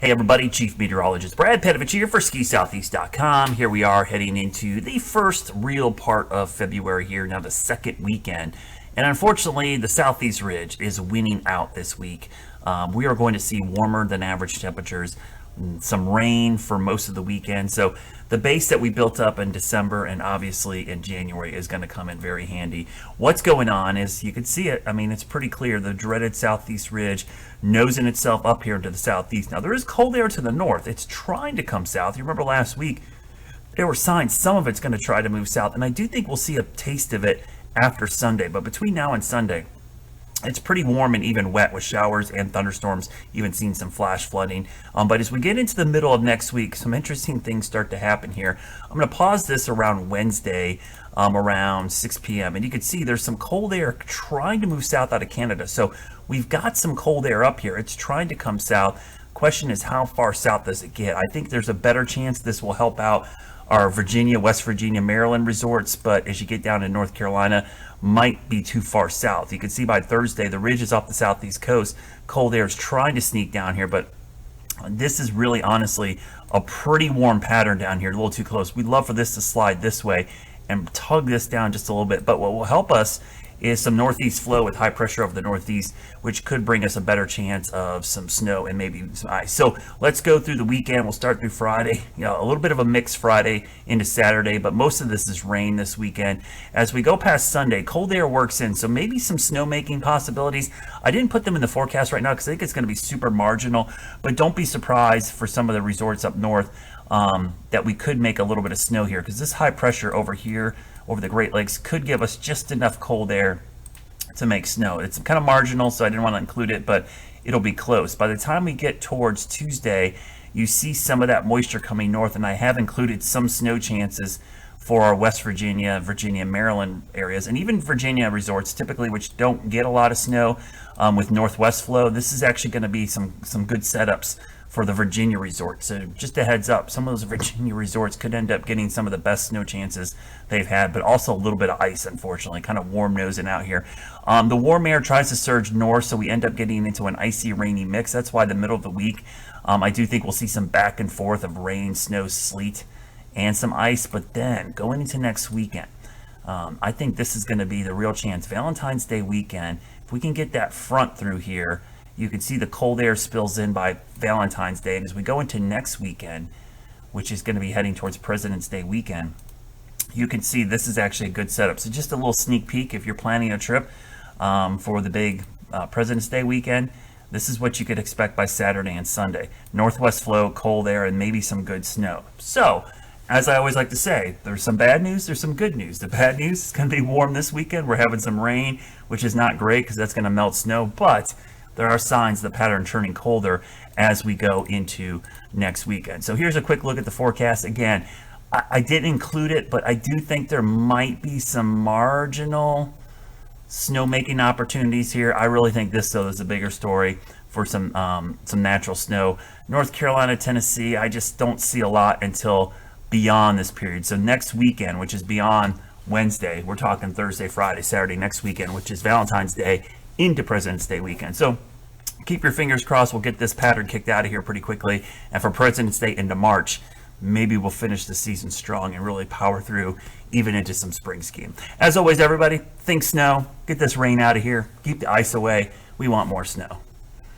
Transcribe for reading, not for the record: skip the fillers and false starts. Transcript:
Hey everybody, Chief Meteorologist Brad Panovich here for SkiSoutheast.com. Here we are heading into the first real part of February here, now the second weekend. And unfortunately, the Southeast Ridge is winning out this week. We are going to see warmer than average temperatures, some rain for most of the weekend. So the base that we built up in December and obviously in January is going to come in very handy. What's going on is, you can see it, I mean, it's pretty clear, the dreaded Southeast Ridge nosing itself up here into the southeast. Now there is cold air to the north. It's trying to come south. You remember last week there were signs some of it's going to try to move south, and I do think we'll see a taste of it after Sunday. But between now and Sunday, it's pretty warm and even wet with showers and thunderstorms, even seeing some flash flooding. But as we get into the middle of next week, some interesting things start to happen here. I'm going to pause this around Wednesday, around 6 p.m. And you can see there's some cold air trying to move south out of Canada. So we've got some cold air up here. It's trying to come south. Question is, how far south does it get? I think there's a better chance this will help out our Virginia, West Virginia, Maryland resorts, but as you get down in North Carolina, might be too far south. You can see by Thursday, the ridge is off the southeast coast. Cold air is trying to sneak down here, but this is really honestly a pretty warm pattern down here, a little too close. We'd love for this to slide this way and tug this down just a little bit, but what will help us is some northeast flow with high pressure over the northeast, which could bring us a better chance of some snow and maybe some ice. So let's go through the weekend. We'll start through Friday, a little bit of a mix Friday into Saturday, but most of this is rain this weekend. As we go past Sunday, cold air works in, so maybe some snowmaking possibilities. I didn't put them in the forecast right now because I think it's going to be super marginal, but don't be surprised for some of the resorts up north that we could make a little bit of snow here, because this high pressure over here over the Great Lakes could give us just enough cold air to make snow. It's kind of marginal, so I didn't want to include it, but it'll be close. By the time we get towards Tuesday, you see some of that moisture coming north, and I have included some snow chances for our West Virginia, Maryland areas, and even Virginia resorts typically, which don't get a lot of snow with northwest flow. This is actually going to be some good setups for the Virginia resorts. So just a heads up, some of those Virginia resorts could end up getting some of the best snow chances they've had, but also a little bit of ice, unfortunately, kind of warm nosing out here. The warm air tries to surge north, so we end up getting into an icy, rainy mix. That's why the middle of the week, I do think we'll see some back and forth of rain, snow, sleet, and some ice. But then going into next weekend, I think this is going to be the real chance. Valentine's Day weekend, if we can get that front through here, you can see the cold air spills in by Valentine's Day. And as we go into next weekend, which is going to be heading towards President's Day weekend, you can see this is actually a good setup. So just a little sneak peek if you're planning a trip for the big President's Day weekend. This is what you could expect by Saturday and Sunday. Northwest flow, cold air, and maybe some good snow. So, as I always like to say, there's some bad news, there's some good news. The bad news is going to be warm this weekend. We're having some rain, which is not great because that's going to melt snow, but there are signs of the pattern turning colder as we go into next weekend. So here's a quick look at the forecast. Again, I didn't include it, but I do think there might be some marginal snowmaking opportunities here. I really think this, though, is a bigger story for some natural snow. North Carolina, Tennessee, I just don't see a lot until beyond this period. So next weekend, which is beyond Wednesday, we're talking Thursday, Friday, Saturday, next weekend, which is Valentine's Day into President's Day weekend. So keep your fingers crossed. We'll get this pattern kicked out of here pretty quickly. And for President's Day into March, maybe we'll finish the season strong and really power through even into some spring skiing. As always, everybody, think snow. Get this rain out of here. Keep the ice away. We want more snow.